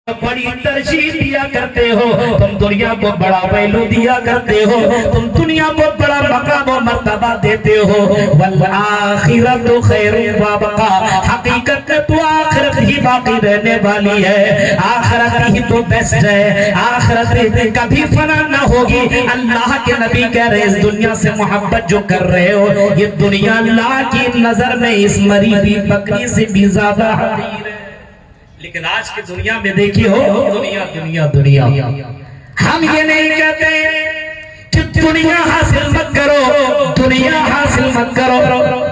بڑی ترجیح دیا کرتے ہو، تم دنیا کو بڑا ویلو دیا کرتے ہو، تم دنیا کو بڑا مقام و مرتبہ دیتے ہو۔ والآخرۃ خیر وابقا، حقیقت میں تو آخرت ہی باقی رہنے والی ہے، آخرت ہی تو بیسٹ ہے، آخرت کبھی فنا نہ ہوگی۔ اللہ کے نبی کہہ رہے اس دنیا سے محبت جو کر رہے ہو، یہ دنیا اللہ کی نظر میں اس مری ہوئی بکری سے بھی زیادہ حقیر ہے۔ لیکن آج کی دنیا میں دیکھیے ہو دنیا دنیا دنیا، ہم یہ نہیں کہتے کہ دنیا حاصل مت کرو، دنیا حاصل مت کرو،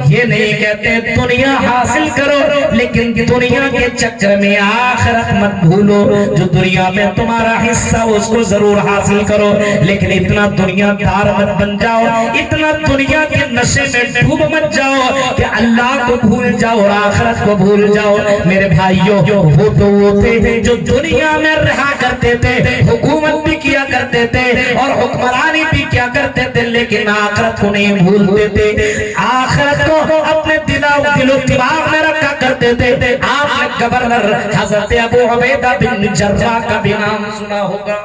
یہ نہیں کہتے دنیا حاصل کرو، لیکن دنیا کے چکر میں آخرت مت بھولو۔ جو دنیا میں تمہارا حصہ اس کو ضرور حاصل کرو، لیکن اتنا دنیا دار مت بن جاؤ، اتنا دنیا کے نشے میں ڈوب مت جاؤ کہ اللہ کو بھول جاؤ اور آخرت کو بھول جاؤ۔ میرے بھائیوں، وہ تو وہ تھے جو دنیا میں رہا کرتے تھے، حکومت بھی کیا کرتے تھے اور حکمرانی بھی کیا کرتے تھے، لیکن آخرت کو نہیں بھولتے تھے، آخرت کو اپنے دل و دماغ میں رکھا کرتے تھے۔ آپ نے گورنر حضرت ابو عبیدہ بن جراح کا بھی نام سنا ہوگا،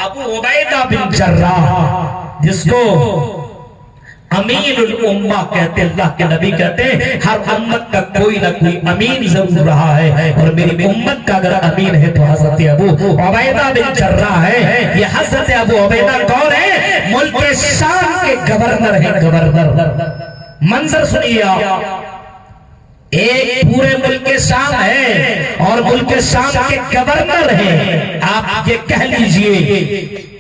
ابو عبیدہ بن جراح، جس کو امین الامہ کہتے، اللہ کے نبی کہتے ہر امت کا کوئی نہ کوئی امین ضرور رہا ہے، اور میری امت کا اگر امین ہے تو حضرت ابو عبیدہ بن جراح ہے۔ یہ حضرت ابو عبیدہ کون ہے؟ ملک شام کے گورنر ہیں، گورنر۔ منظر سنیے آپ، ایک پورے ملک شام ہے اور ملک شام کے گورنر ہیں۔ آپ یہ کہہ لیجئے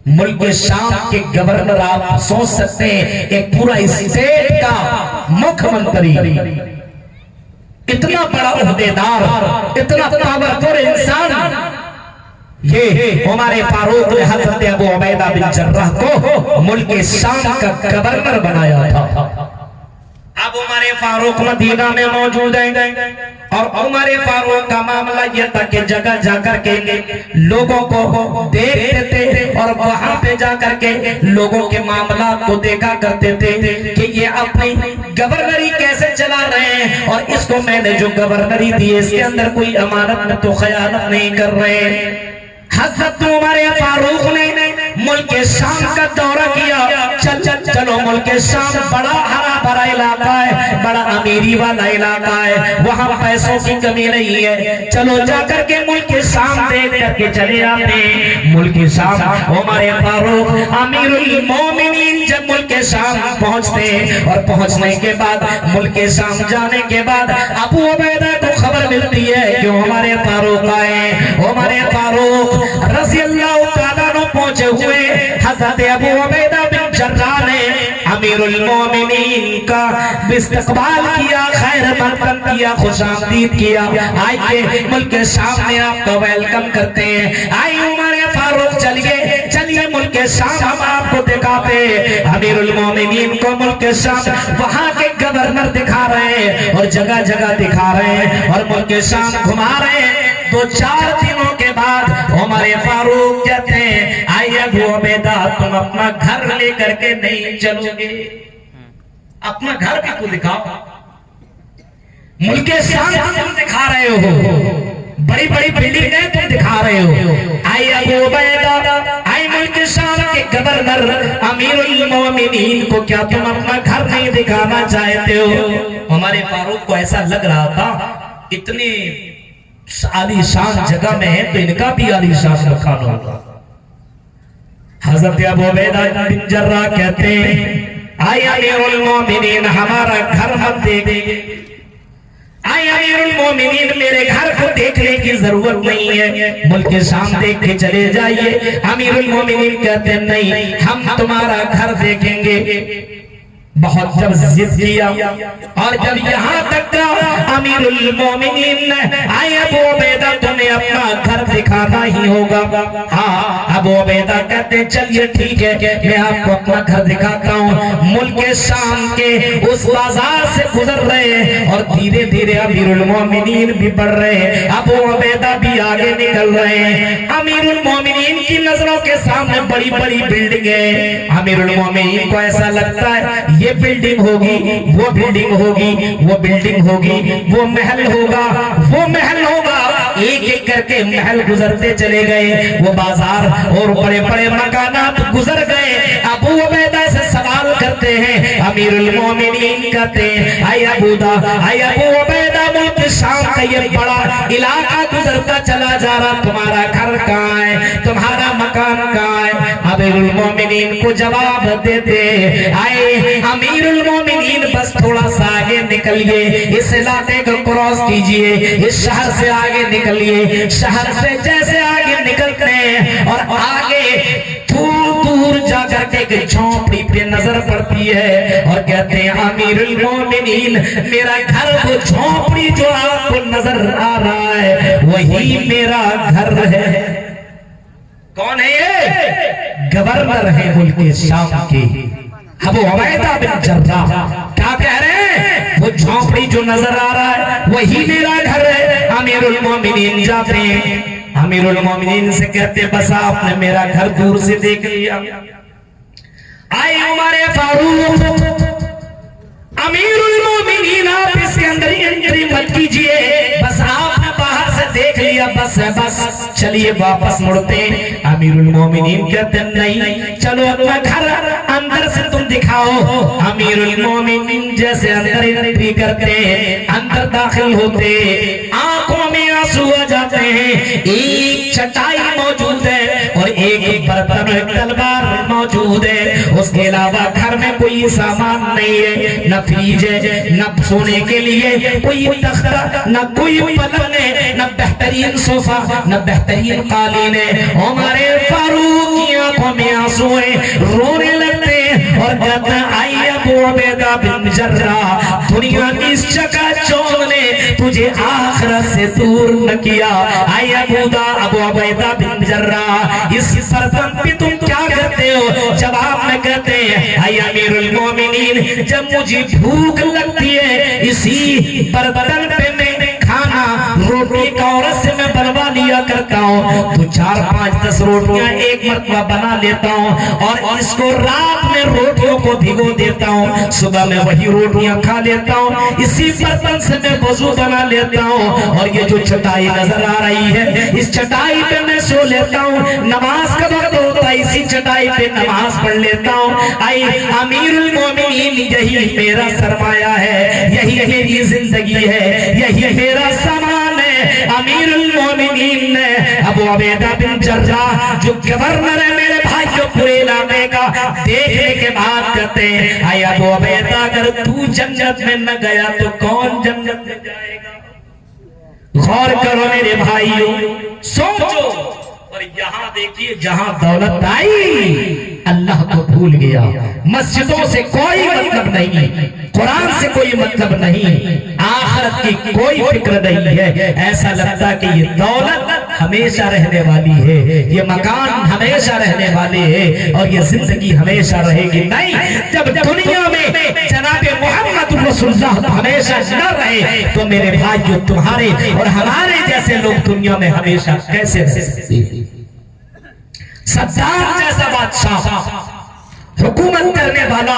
ملک شام کے گورنر، آپ سوچ سکتے ہیں ایک پورا اسٹیٹ کا مکھ منتری، اتنا بڑا عہدیدار، اتنا پاورفل انسان، یہ ہمارے فاروق نے حضرت ابو عبیدہ بن جراح کو ملک شام کا گورنر بنایا تھا۔ اب عمر فاروق مدینہ میں موجود ہیں اور عمر فاروق کا معاملہ یہ تھا کہ جگہ جا کر کے لوگوں کو دیکھتے تھے اور وہاں پہ جا کر کے لوگوں کے معاملات کو دیکھا کرتے تھے کہ یہ اپنی گورنری کیسے چلا رہے ہیں، اور اس کو میں نے جو گورنری دی اس کے اندر کوئی امانت میں تو خیانت نہیں کر رہے۔ حضرت عمر فاروق نے ملک شام کا دورہ کیا، چلو ملک شام بڑا ہرا بھرا علاقہ ہے، بڑا امیری والا علاقہ ہے، وہاں پیسوں کی کمی نہیں ہے، چلو جا کر کے ملک شام دیکھ کر کے چلے آتے ہیں۔ ملک شام، عمر فاروق امیر المومنین جب ملک شام پہنچتے ہیں اور پہنچنے کے بعد ملک شام جانے کے بعد ابو عبیدہ کو خبر ملتی ہے کہ عمر فاروق آئے۔ عمر فاروق رضی اللہ تعالیٰ عنہ پہنچے ہوئے، حضرت ابو عبیدہ بن جراح نے امیر المومنین کا استقبال کیا، خیر مقدم کیا، خوش آمدید کیا، آئیے ملک شام میں آپ کو ویلکم کرتے ہیں، آئیے عمر فاروق چلیے ملک شام ہم آپ کو دکھاتے ہیں۔ امیر المومنین کو ملک شام وہاں کے گورنر دکھا رہے ہیں اور جگہ جگہ دکھا رہے ہیں اور ملک شام گھما رہے ہیں۔ تو 4 دنوں کے بعد عمر فاروق کہتے ہیں آئیے ابو عبیدہ تم اپنا گھر لے کر کے نہیں چلو گے، اپنا گھر بھی کو دکھاؤ، ملک شام تم دکھا رہے ہو، بڑی بڑی بلڈنگیں تم دکھا رہے ہو، آئیے ابو عبیدہ، آئیے ملک شام کے گورنر امیر المومنین کو کیا تم اپنا گھر نہیں دکھانا چاہتے ہو؟ عمر فاروق کو ایسا لگ رہا تھا اتنی عالی شان جگہ میں ہے تو ان کا بھی عالی شان مکان ہوگا۔ حضرت ابو عبیدہ بن جراح کہتے ہیں آئے امیر المومنین ہمارا گھر مت دیکھیں، آئے امیر المومنین میرے گھر کو دیکھنے کی ضرورت نہیں ہے، ملک شام دیکھ کے چلے جائیے۔ امیر المومنین کہتے ہیں نہیں، ہم تمہارا گھر دیکھیں گے۔ بہت جب ضد کیا اور جب یہاں تک کا امیر المومنین نے آئے ابو عبیدہ تمہیں اپنا گھر دکھانا ہی ہوگا۔ ہاں ابو عبیدہ کہتے ہیں چلیے ٹھیک ہے میں آپ کو اپنا گھر دکھاتا ہوں۔ ملک شام کے اس بازار سے گزر رہے ہیں اور دھیرے دھیرے امیر المومنین بھی بڑھ رہے ہیں، ابو عبیدہ بھی آگے نکل رہے ہیں۔ امیر المومنین کی نظروں کے سامنے بڑی بڑی بلڈنگیں، امیر المومنین کو ایسا لگتا ہے یہ بلڈنگ ہوگی، وہ بلڈنگ ہوگی، وہ بلڈنگ ہوگی، وہ محل ہوگا، وہ محل ہوگا۔ ایک ایک کر کے محل گزرتے چلے گئے، وہ بازار اور بڑے بڑے مکانات گزر گئے۔ ابو عبیدہ سے سوال کرتے ہیں، امیر المومنین کہتے ہیں اے ابو عبیدہ، ملک شام کا یہ بڑا علاقہ گزرتا چلا جا رہا، تمہارا گھر کہاں ہے، تمہارا مکان کہاں ہے؟ امیر المومنین کو جواب دیتے اے امیر المومنین، بس تھوڑا سا آگے نکلیے، اس علاقے کو کراس کیجئے، اس شہر سے آگے نکلیے۔ شہر سے جیسے آگے نکلتے ہیں اور آگے دور دور جا کر کے ایک جھونپڑی پہ نظر پڑتی ہے اور کہتے ہیں امیر المومنین، میرا گھر وہ جھونپڑی جو آپ کو نظر آ رہا ہے وہی میرا گھر ہے۔ کون ہے یہ؟ گورنر ہے ملک شام کے ابو عبیدہ بن جراح۔ کیا کہہ رہے ہیں؟ وہ جھونپڑی جو نظر آ رہا ہے وہی میرا گھر ہے۔ امیر المومنین جاتے ہیں، امیر المومنین سے کہتے بس آپ نے میرا گھر دور سے دیکھ لیا۔ آئے عمر فاروق، امیر المومنین آپ اس کے اندر انٹری مت کیجئے، بس آپ نے باہر سے دیکھ لیا، بس چلیے واپس مڑتے ہیں۔ امیر المومنین کہتے ہیں نہیں، چلو اپنا گھر اندر سے تم دکھاؤ۔ امیر المومنین جیسے اندر انٹری کرتے ہیں، اندر داخل ہوتے، آنکھوں میں آنسو آ جاتے ہیں۔ ایک چٹائی موجود ہے اور ایک برتن تلوار موجود ہے، اس کے علاوہ گھر میں کوئی سامان نہیں ہے، نہ فریج ہے، نہ سونے کے لیے کوئی تختہ، نہ کوئی پلنگ ہے، نہ بہترین صوفہ، نہ بہترین قالین ہے۔ عمر فاروق کی آنکھوں میں آنسو ہیں، رونے لگتے ہیں اور کہتے ہیں اے ابو عبیدہ بن جراح، دنیا کی اس چکا چوند نے تجھے آخرت سے دور نہ کیا۔ اے ابو عبیدہ بن جراح، اس برتن پہ تم کیا کرتے ہو؟ جواب میں کہتے ہیں اے امیر المومنین، جب مجھے بھوک لگتی ہے اسی برتن پہ میں کھانا روٹی کا عورت سے میں بنوا لیا کرتا ہوں، تو 4 5 10 روٹیاں ایک مرتبہ بنا لیتا ہوں اور اس کو رات میں روٹیوں کو بھگو دیتا ہوں، صبح میں وہی روٹیاں کھا لیتا ہوں، اسی برتن سے میں وضو بنا لیتا ہوں، اور یہ جو چٹائی نظر آ رہی ہے اس چٹائی پہ میں سو لیتا ہوں، نماز کا وقت ہوتا ہے اسی چٹائی پہ نماز پڑھ لیتا ہوں۔ اے امیر المومنین، یہی میرا سرمایہ ہے، یہی میری زندگی ہے، یہی میرا سامان ہے۔ امیر المومنین نے ابو عبیدہ بن جراح جو گورنر ہے میرے بھائیوں پورے علاقے کا، دیکھنے کے بعد کہتے ہیں اے ابو عبیدہ، اگر تو جنت میں نہ گیا تو کون جنت میں جائے گا؟ غور کرو میرے بھائیوں، سوچو۔ اور یہاں دیکھیے جہاں دولت آئی اللہ کو بھول گیا، مسجدوں سے کوئی مطلب نہیں، قرآن سے کوئی مطلب نہیں، آخرت کی کوئی فکر نہیں ہے۔ ایسا لگتا کہ یہ دولت ہمیشہ رہنے والی ہے، یہ مکان ہمیشہ رہنے والے ہیں اور یہ زندگی ہمیشہ رہے گی۔ نہیں، جب دنیا میں جناب محمد رسول اللہ ہمیشہ نہ رہے تو میرے بھائیو تمہارے اور ہمارے جیسے لوگ دنیا میں ہمیشہ کیسے رہ سکتے ہیں؟ صدام جیسا بادشاہ، حکومت کرنے والا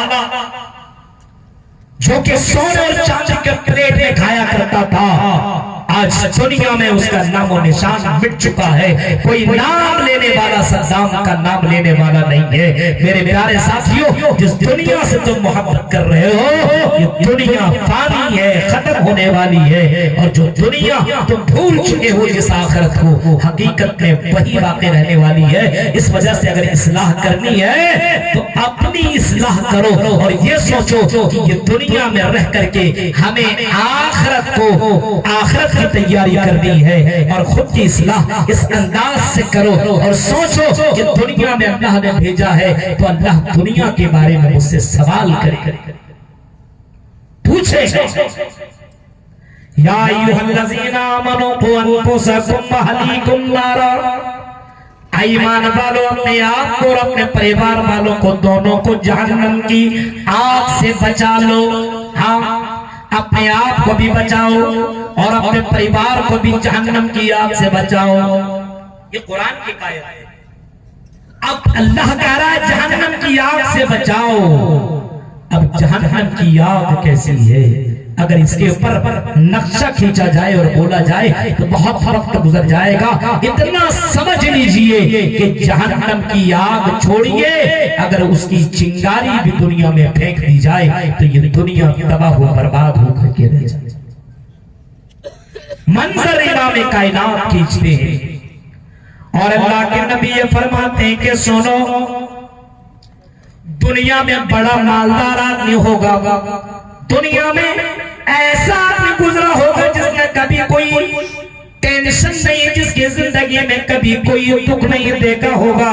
جو کہ سونے اور چاندی کے پلیٹ میں کھایا کرتا تھا، آج دنیا میں اس کا نام و نشان مٹ چکا ہے، کوئی نام لینے والا صدام کا نام لینے والا نہیں ہے۔ میرے پیارے ساتھیوں، جس دنیا سے تم محبت کر رہے ہو یہ دنیا فانی ہے، ختم ہونے والی ہے، اور جو دنیا تم بھول چکے ہو جس آخرت کو، حقیقت میں وہی باقی رہنے والی ہے۔ اس وجہ سے اگر اصلاح کرنی ہے تو اپنی اصلاح کرو اور یہ سوچو کہ یہ دنیا میں رہ کر کے ہمیں آخرت کو، آخرت کی تیاری کرنی ہے، اور خود کی اصلاح اس انداز سے کرو اور سوچو کہ دنیا میں اللہ نے بھیجا ہے تو اللہ دنیا کے بارے میں مجھ سے سوال کرے، پوچھے یا ایھا الذین آمنوا قوا انفسکم واہلیکم نارا، ایمان والوں اپنے آپ کو اور اپنے پریوار والوں کو دونوں کو جہنم کی آگ سے بچا لو۔ ہاں، اپنے آپ کو بھی بچاؤ اور اپنے پریوار کو بھی جہنم کی آگ سے بچاؤ۔ یہ قرآن کی آیت ہے۔ اب اللہ کہہ رہا ہے جہنم کی آگ سے بچاؤ۔ اب جہنم کی آگ کیسی ہے؟ اگر اس کے اوپر نقشہ کھینچا جائے اور بولا جائے تو بہت وقت گزر جائے گا. اتنا سمجھ لیجئے کہ جہنم کی آگ چھوڑیے اگر اس کی چنگاری بھی دنیا میں پھینک دی جائے تو یہ دنیا تباہ و برباد ہو کر کے رہ جائے. منظر امام کائنات کھینچتے ہیں اور اللہ کے نبی یہ فرماتے ہیں کہ سنو، دنیا میں بڑا مالدار آدمی ہوگا، دنیا میں ایسا آدمی گزرا ہوگا جس نے کبھی کوئی ٹینشن نہیں، جس کی زندگی میں کبھی کوئی دکھ نہیں دیکھا ہوگا.